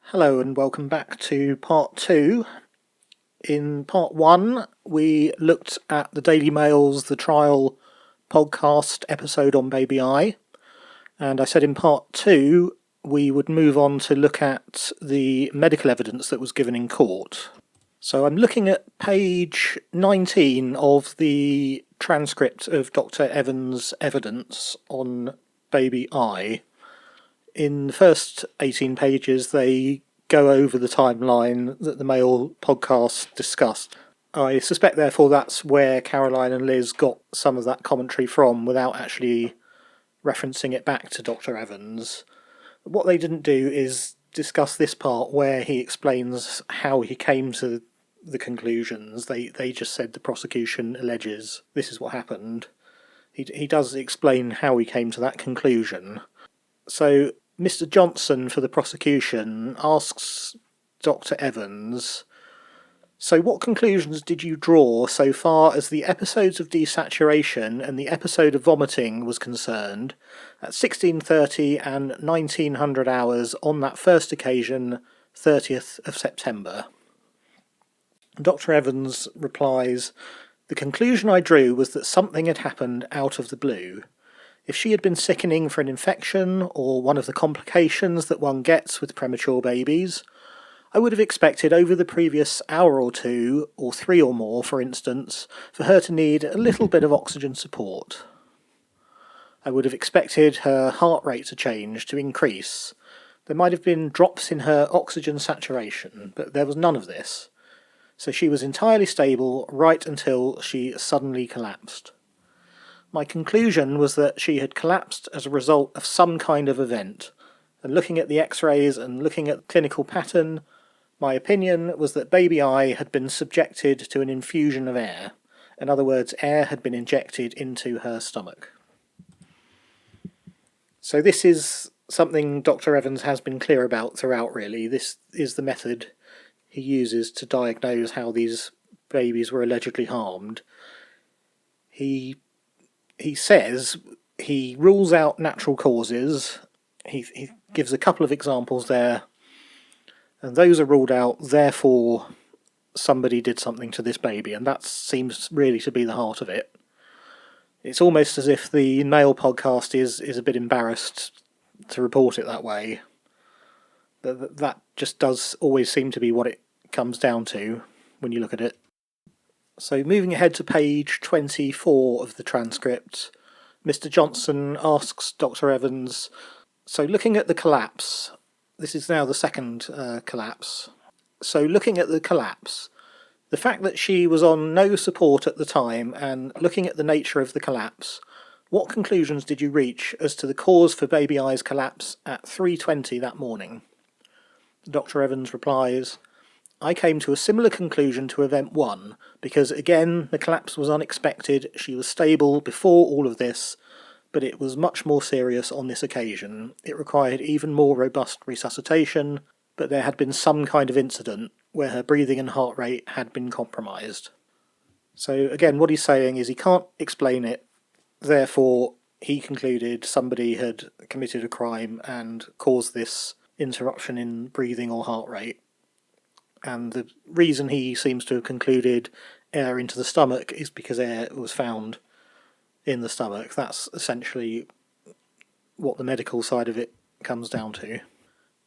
Hello and welcome back to part 2. In part 1 we looked at the Daily Mail's The Trial podcast episode on Baby I, and I said in part 2 we would move on to look at the medical evidence that was given in court. So I'm looking at page 19 of the transcript of Dr. Evans' evidence on Baby I. In the first 18 pages they go over the timeline that the Mail podcast discussed. I suspect therefore that's where Caroline and Liz got some of that commentary from without actually referencing it back to Dr. Evans. What they didn't do is discuss this part where he explains how he came to the conclusions. They just said the prosecution alleges this is what happened. He does explain how he came to that conclusion. So Mr. Johnson for the prosecution asks Dr. Evans, so what conclusions did you draw so far as the episodes of desaturation and the episode of vomiting was concerned at 16:30 and 1900 hours on that first occasion, 30th of September? Dr. Evans replies, the conclusion I drew was that something had happened out of the blue. If she had been sickening for an infection, or one of the complications that one gets with premature babies, I would have expected over the previous hour or two, or 3 or more for instance, for her to need a little bit of oxygen support. I would have expected her heart rate to change, to increase. There might have been drops in her oxygen saturation, but there was none of this. So she was entirely stable right until she suddenly collapsed. My conclusion was that she had collapsed as a result of some kind of event, and looking at the x-rays and looking at the clinical pattern, my opinion was that Baby I had been subjected to an infusion of air. In other words, air had been injected into her stomach. So this is something Dr. Evans has been clear about throughout, really. This is the method he uses to diagnose how these babies were allegedly harmed. He says he rules out natural causes. He gives a couple of examples there, and those are ruled out, therefore somebody did something to this baby, and that seems really to be the heart of it. It's almost as if the Mail podcast is a bit embarrassed to report it that way. That just does always seem to be what it comes down to when you look at it. So moving ahead to page 24 of the transcript, Mr. Johnson asks Dr. Evans, so looking at the collapse, this is now the second collapse, so looking at the collapse, the fact that she was on no support at the time and looking at the nature of the collapse, what conclusions did you reach as to the cause for Baby I's collapse at 3:20 that morning? Dr. Evans replies, I came to a similar conclusion to event 1, because again the collapse was unexpected, she was stable before all of this, but it was much more serious on this occasion. It required even more robust resuscitation, but there had been some kind of incident where her breathing and heart rate had been compromised. So again, what he's saying is he can't explain it, therefore he concluded somebody had committed a crime and caused this interruption in breathing or heart rate. And the reason he seems to have concluded air into the stomach is because air was found in the stomach. That's essentially what the medical side of it comes down to.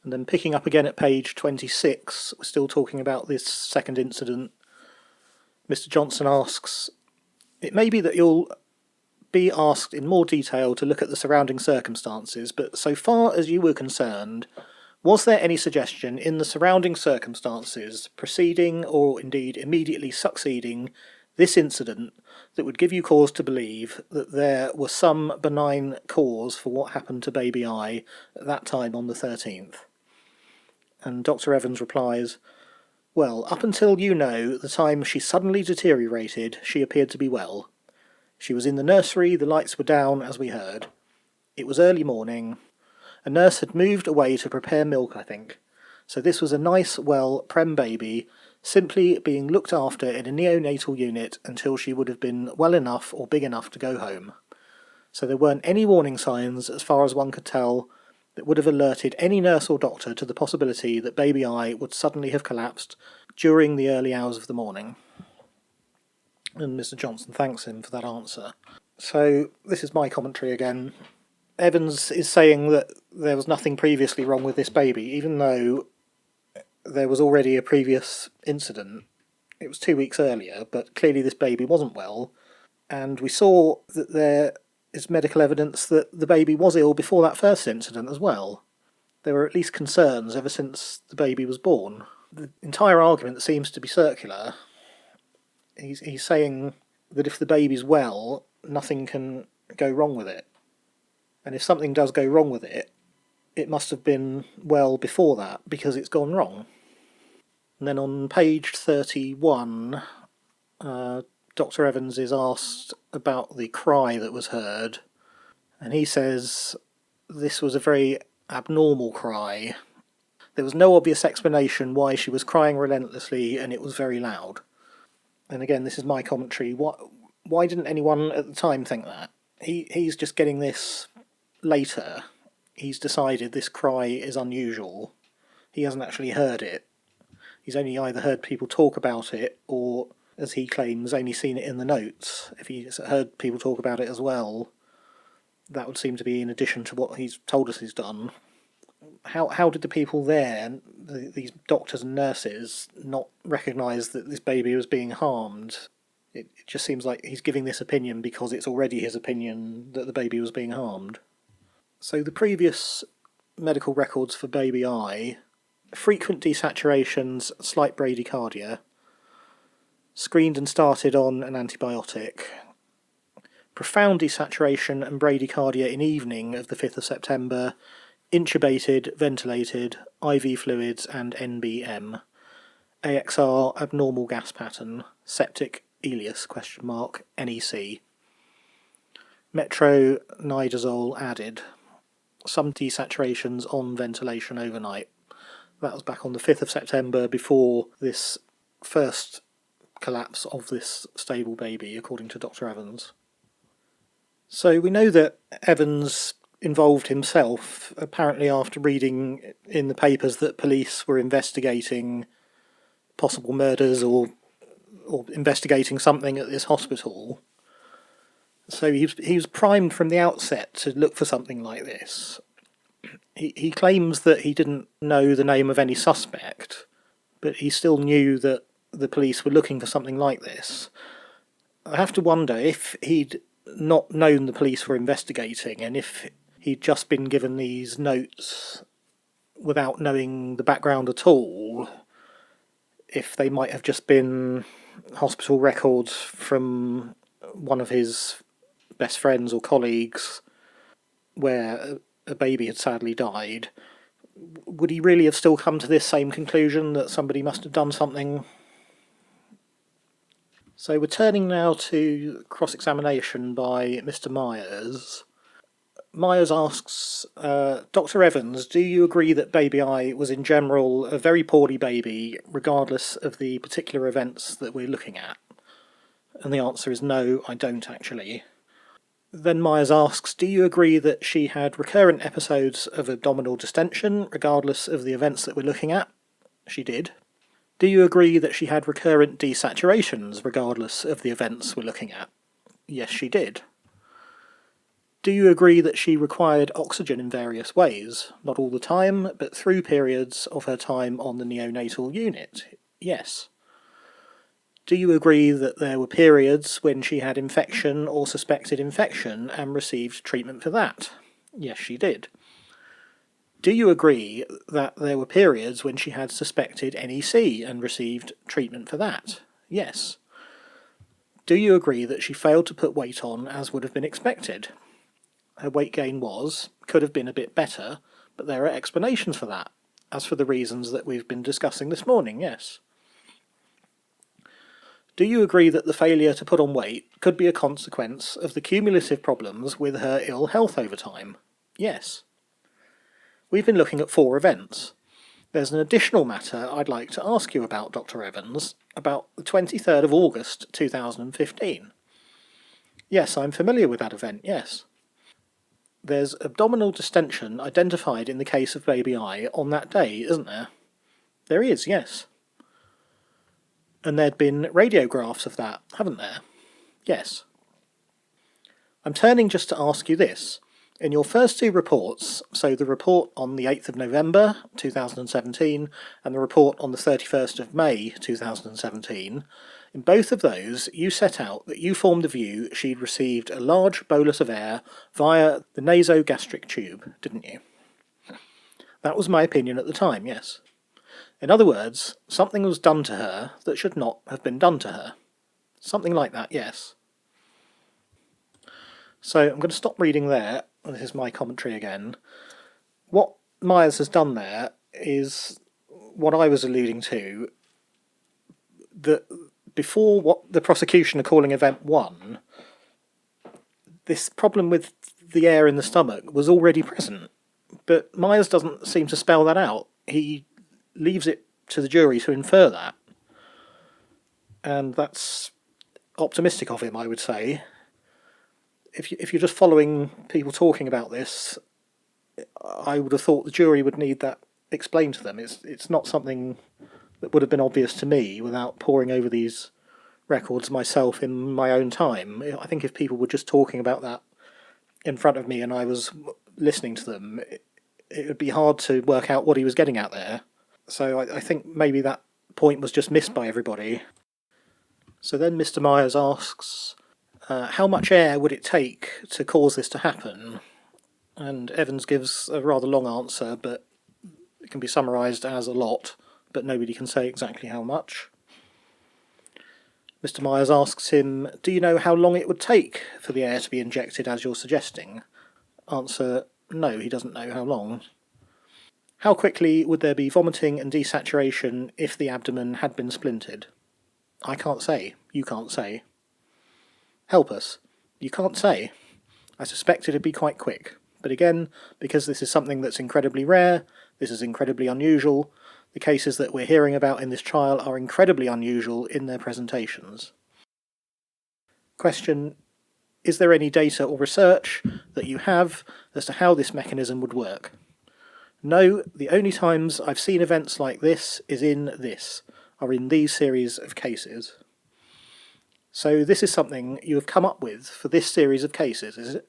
And then picking up again at page 26, we're still talking about this second incident. Mr. Johnson asks, it may be that you'll be asked in more detail to look at the surrounding circumstances, but so far as you were concerned, was there any suggestion in the surrounding circumstances preceding or indeed immediately succeeding this incident that would give you cause to believe that there was some benign cause for what happened to Baby I at that time on the 13th? And Dr. Evans replies, well, up until the time she suddenly deteriorated, she appeared to be well. She was in the nursery, the lights were down, as we heard. It was early morning. A nurse had moved away to prepare milk, I think. So this was a nice, well, prem baby, simply being looked after in a neonatal unit until she would have been well enough or big enough to go home. So there weren't any warning signs, as far as one could tell, that would have alerted any nurse or doctor to the possibility that baby I would suddenly have collapsed during the early hours of the morning. And Mr. Johnson thanks him for that answer. So this is my commentary again. Evans is saying that there was nothing previously wrong with this baby, even though there was already a previous incident. It was 2 weeks earlier, but clearly this baby wasn't well, and we saw that there is medical evidence that the baby was ill before that first incident as well. There were at least concerns ever since the baby was born. The entire argument seems to be circular. He's saying that if the baby's well, nothing can go wrong with it. And if something does go wrong with it, it must have been well before that, because it's gone wrong. And then on page 31, Dr. Evans is asked about the cry that was heard, and he says this was a very abnormal cry. There was no obvious explanation why she was crying relentlessly, and it was very loud. And again, this is my commentary. Why didn't anyone at the time think that? He's just getting this later. He's decided this cry is unusual. He hasn't actually heard it. He's only either heard people talk about it, or, as he claims, only seen it in the notes. If he's heard people talk about it as well, that would seem to be in addition to what he's told us he's done. How did the people there, these doctors and nurses, not recognise that this baby was being harmed? It just seems like he's giving this opinion because it's already his opinion that the baby was being harmed. So the previous medical records for baby I: frequent desaturations, slight bradycardia, screened and started on an antibiotic, profound desaturation and bradycardia in evening of the 5th of September, intubated, ventilated, IV fluids and NBM, AXR abnormal gas pattern, septic ileus, NEC, metronidazole added, some desaturations on ventilation overnight. That was back on the 5th of September, before this first collapse of this stable baby, according to Dr. Evans. So we know that Evans involved himself, apparently after reading in the papers that police were investigating possible murders or investigating something at this hospital. So he was primed from the outset to look for something like this. He claims that he didn't know the name of any suspect, but he still knew that the police were looking for something like this. I have to wonder if he'd not known the police were investigating, and if he'd just been given these notes without knowing the background at all, if they might have just been hospital records from one of his best friends or colleagues where a baby had sadly died. Would he really have still come to this same conclusion, that somebody must have done something? So we're turning now to cross-examination by Mr. Myers. Myers asks, Dr. Evans, do you agree that baby I was in general a very poorly baby, regardless of the particular events that we're looking at? And the answer is no, I don't actually. Then Myers asks, do you agree that she had recurrent episodes of abdominal distension, regardless of the events that we're looking at? She did. Do you agree that she had recurrent desaturations, regardless of the events we're looking at? Yes, she did. Do you agree that she required oxygen in various ways? Not all the time, but through periods of her time on the neonatal unit? Yes. Do you agree that there were periods when she had infection or suspected infection and received treatment for that? Yes, she did. Do you agree that there were periods when she had suspected NEC and received treatment for that? Yes. Do you agree that she failed to put weight on as would have been expected? Her weight gain could have been a bit better, but there are explanations for that, as for the reasons that we've been discussing this morning, yes. Do you agree that the failure to put on weight could be a consequence of the cumulative problems with her ill health over time? Yes. We've been looking at 4 events. There's an additional matter I'd like to ask you about, Dr. Evans, about the 23rd of August 2015. Yes, I'm familiar with that event, yes. There's abdominal distension identified in the case of baby I on that day, isn't there? There is, yes. And there'd been radiographs of that, haven't there? Yes. I'm turning just to ask you this. In your first two reports, so the report on the 8th of November 2017 and the report on the 31st of May 2017, in both of those you set out that you formed the view she'd received a large bolus of air via the nasogastric tube, didn't you? That was my opinion at the time, yes. In other words, something was done to her that should not have been done to her. Something like that, yes. So I'm going to stop reading there. This is my commentary again. What Myers has done there is what I was alluding to, that before what the prosecution are calling Event 1, this problem with the air in the stomach was already present. But Myers doesn't seem to spell that out. He leaves it to the jury to infer that. And that's optimistic of him, I would say. If you're just following people talking about this, I would have thought the jury would need that explained to them. It's not something that would have been obvious to me without poring over these records myself in my own time. I think if people were just talking about that in front of me and I was listening to them, it would be hard to work out what he was getting at there. So I think maybe that point was just missed by everybody. So then Mr. Myers asks, how much air would it take to cause this to happen? And Evans gives a rather long answer, but it can be summarised as a lot, but nobody can say exactly how much. Mr. Myers asks him, do you know how long it would take for the air to be injected as you're suggesting? Answer, no, he doesn't know how long. How quickly would there be vomiting and desaturation if the abdomen had been splintered? I can't say. You can't say. Help us. You can't say. I suspect it'd be quite quick. But again, because this is something that's incredibly rare, this is incredibly unusual, the cases that we're hearing about in this trial are incredibly unusual in their presentations. Question, is there any data or research that you have as to how this mechanism would work? No, the only times I've seen events like this are in these series of cases. So this is something you have come up with for this series of cases, is it?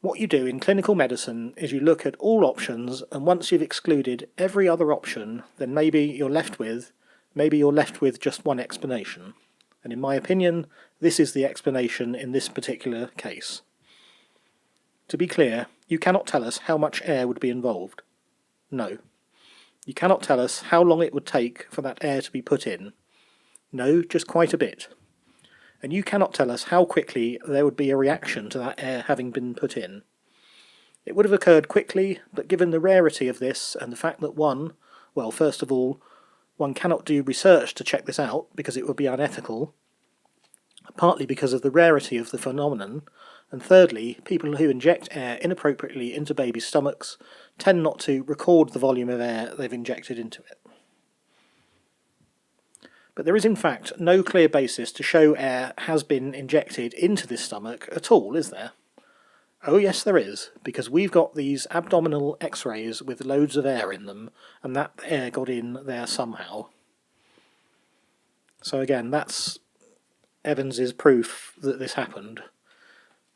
What you do in clinical medicine is you look at all options, and once you've excluded every other option, then maybe you're left with just one explanation. And in my opinion, this is the explanation in this particular case. To be clear, you cannot tell us how much air would be involved. No. You cannot tell us how long it would take for that air to be put in. No, just quite a bit. And you cannot tell us how quickly there would be a reaction to that air having been put in. It would have occurred quickly, but given the rarity of this and the fact that first of all, one cannot do research to check this out because it would be unethical, partly because of the rarity of the phenomenon, and thirdly, people who inject air inappropriately into babies' stomachs tend not to record the volume of air they've injected into it. But there is in fact no clear basis to show air has been injected into this stomach at all, is there? Oh yes there is, because we've got these abdominal x-rays with loads of air in them, and that air got in there somehow. So again, that's Evans's proof that this happened.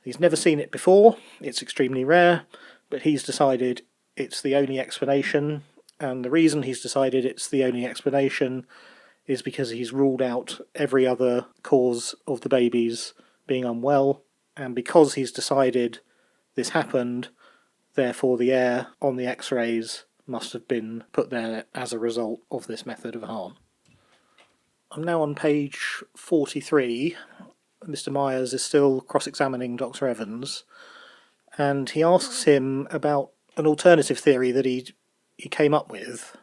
He's never seen it before, it's extremely rare, but he's decided it's the only explanation, and the reason he's decided it's the only explanation is because he's ruled out every other cause of the babies being unwell, and because he's decided this happened, therefore the air on the x-rays must have been put there as a result of this method of harm. I'm now on page 43. Mr. Myers is still cross-examining Dr. Evans, and he asks him about an alternative theory that he came up with.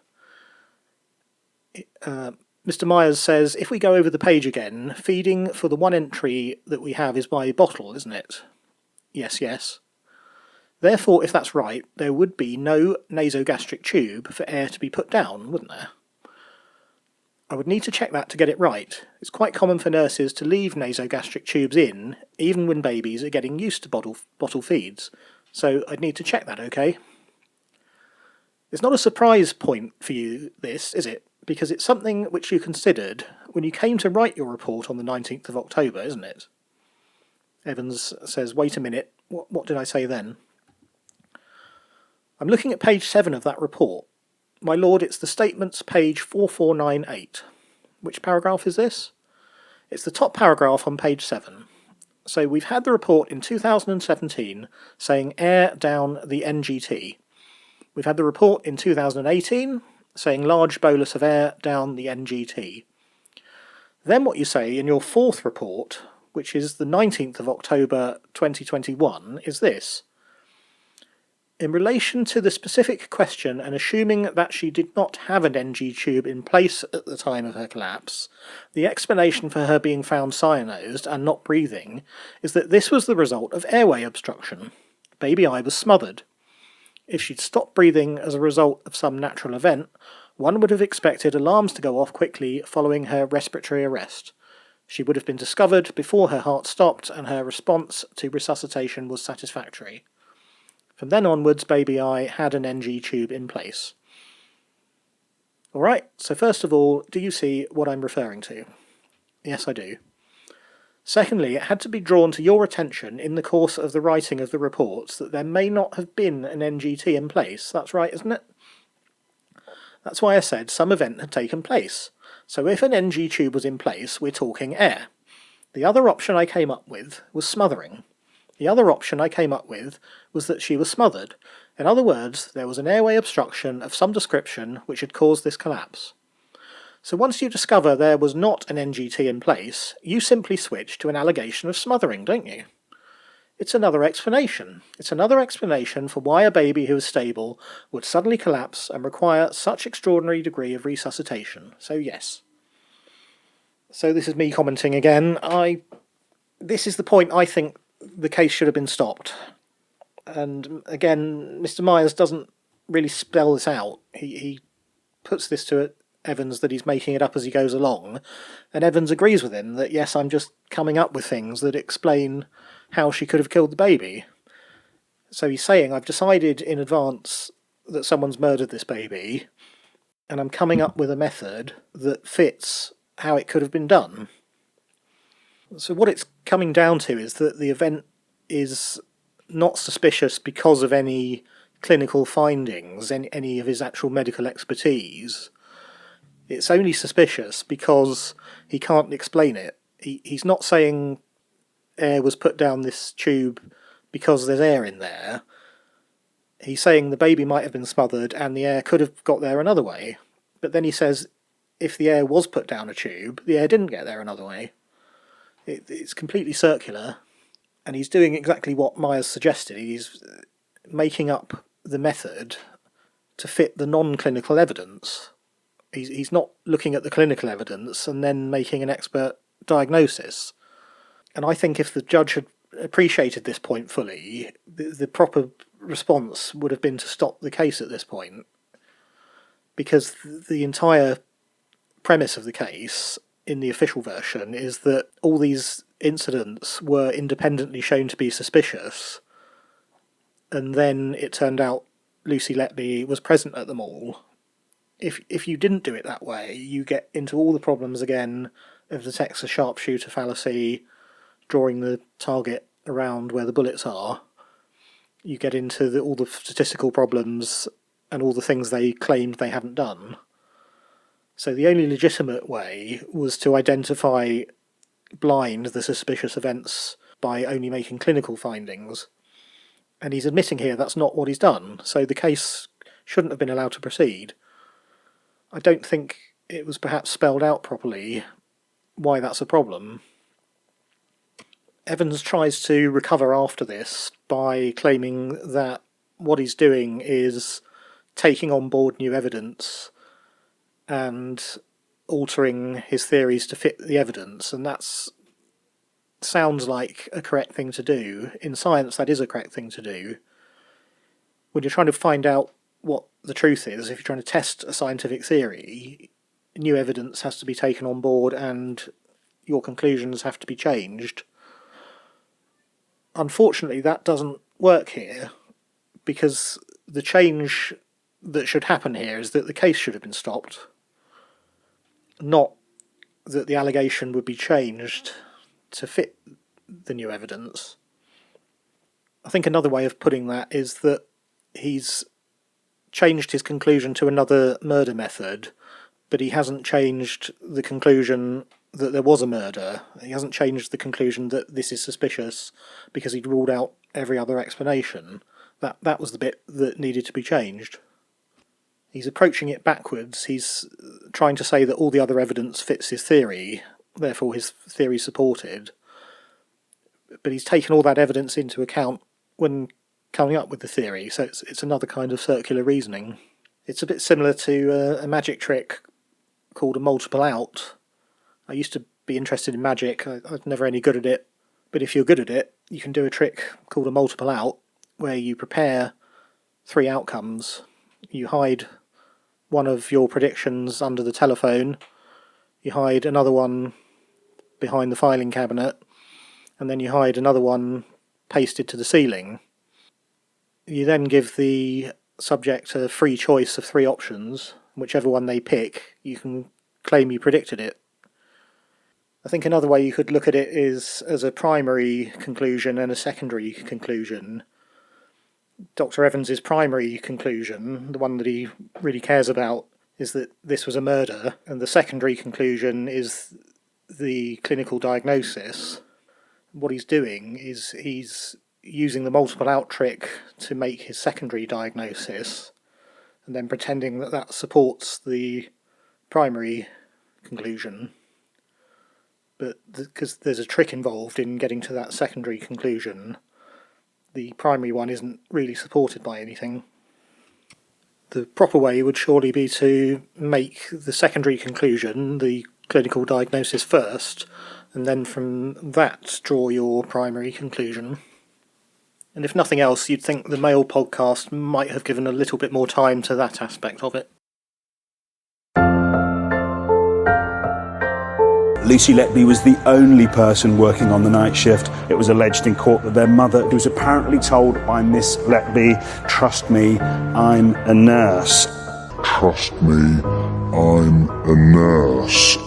Mr. Myers says, if we go over the page again, feeding for the one entry that we have is by bottle, isn't it? Yes, yes. Therefore, if that's right, there would be no nasogastric tube for air to be put down, wouldn't there? I would need to check that to get it right. It's quite common for nurses to leave nasogastric tubes in, even when babies are getting used to bottle feeds, so I'd need to check that, okay? It's not a surprise point for you, this, is it? Because it's something which you considered when you came to write your report on the 19th of October, isn't it? Evans says, wait a minute, what did I say then? I'm looking at page 7 of that report. My lord, it's the statements page 4498. Which paragraph is this? It's the top paragraph on page 7. So we've had the report in 2017 saying air down the NGT. We've had the report in 2018 saying large bolus of air down the NGT. Then what you say in your fourth report, which is the 19th of October 2021, is this. In relation to the specific question and assuming that she did not have an NG tube in place at the time of her collapse, the explanation for her being found cyanosed and not breathing is that this was the result of airway obstruction. Baby I was smothered. If she'd stopped breathing as a result of some natural event, one would have expected alarms to go off quickly following her respiratory arrest. She would have been discovered before her heart stopped and her response to resuscitation was satisfactory. From then onwards, baby I had an NG tube in place. Alright, so first of all, do you see what I'm referring to? Yes, I do. Secondly, it had to be drawn to your attention in the course of the writing of the reports that there may not have been an NGT in place. That's right, isn't it? That's why I said some event had taken place. So if an NG tube was in place, we're talking air. The other option I came up with was smothering. The other option I came up with was that she was smothered. In other words, there was an airway obstruction of some description which had caused this collapse. So once you discover there was not an NGT in place, you simply switch to an allegation of smothering, don't you? It's another explanation. It's another explanation for why a baby who is stable would suddenly collapse and require such extraordinary degree of resuscitation. So yes. So this is me commenting again. This is the point I think the case should have been stopped. And again, Mr. Myers doesn't really spell this out. He puts this to Evans that he's making it up as he goes along, and Evans agrees with him that yes, I'm just coming up with things that explain how she could have killed the baby. So he's saying, I've decided in advance that someone's murdered this baby, and I'm coming up with a method that fits how it could have been done. So what it's coming down to is that the event is not suspicious because of any clinical findings, any of his actual medical expertise. It's only suspicious because he can't explain it. He's not saying air was put down this tube because there's air in there. He's saying the baby might have been smothered and the air could have got there another way. But then he says if the air was put down a tube, the air didn't get there another way. It's completely circular, and he's doing exactly what Myers suggested. He's making up the method to fit the non-clinical evidence. He's not looking at the clinical evidence and then making an expert diagnosis. And I think if the judge had appreciated this point fully, the proper response would have been to stop the case at this point. Because the entire premise of the case in the official version is that all these incidents were independently shown to be suspicious, and then it turned out Lucy Letby was present at them all. If you didn't do it that way, you get into all the problems again of the Texas sharpshooter fallacy, drawing the target around where the bullets are. You get into all the statistical problems and all the things they claimed they hadn't done. So the only legitimate way was to identify blind the suspicious events by only making clinical findings. And he's admitting here that's not what he's done, so the case shouldn't have been allowed to proceed. I don't think it was perhaps spelled out properly why that's a problem. Evans tries to recover after this by claiming that what he's doing is taking on board new evidence and altering his theories to fit the evidence, and that sounds like a correct thing to do. In science, that is a correct thing to do. When you're trying to find out what the truth is, if you're trying to test a scientific theory, new evidence has to be taken on board and your conclusions have to be changed. Unfortunately, that doesn't work here, because the change that should happen here is that the case should have been stopped, not that the allegation would be changed to fit the new evidence. I think another way of putting that is that he's changed his conclusion to another murder method, but he hasn't changed the conclusion that there was a murder. He hasn't changed the conclusion that this is suspicious because he'd ruled out every other explanation. That was the bit that needed to be changed. He's approaching it backwards. He's trying to say that all the other evidence fits his theory, therefore his theory's supported. But he's taken all that evidence into account when coming up with the theory, so it's another kind of circular reasoning. It's a bit similar to a magic trick called a multiple out. I used to be interested in magic. I was never any good at it, but if you're good at it, you can do a trick called a multiple out, where you prepare 3 outcomes. You hide one of your predictions under the telephone, you hide another one behind the filing cabinet, and then you hide another one pasted to the ceiling. You then give the subject a free choice of 3 options. Whichever one they pick, you can claim you predicted it. I think another way you could look at it is as a primary conclusion and a secondary conclusion. Dr. Evans' primary conclusion, the one that he really cares about, is that this was a murder, and the secondary conclusion is the clinical diagnosis. What he's doing is he's using the multiple out trick to make his secondary diagnosis, and then pretending that that supports the primary conclusion. But because there's a trick involved in getting to that secondary conclusion, the primary one isn't really supported by anything. The proper way would surely be to make the secondary conclusion the clinical diagnosis first, and then from that draw your primary conclusion. And if nothing else, you'd think the Mail podcast might have given a little bit more time to that aspect of it. Lucy Letby was the only person working on the night shift. It was alleged in court that their mother was apparently told by Miss Letby, "Trust me, I'm a nurse." Trust me, I'm a nurse.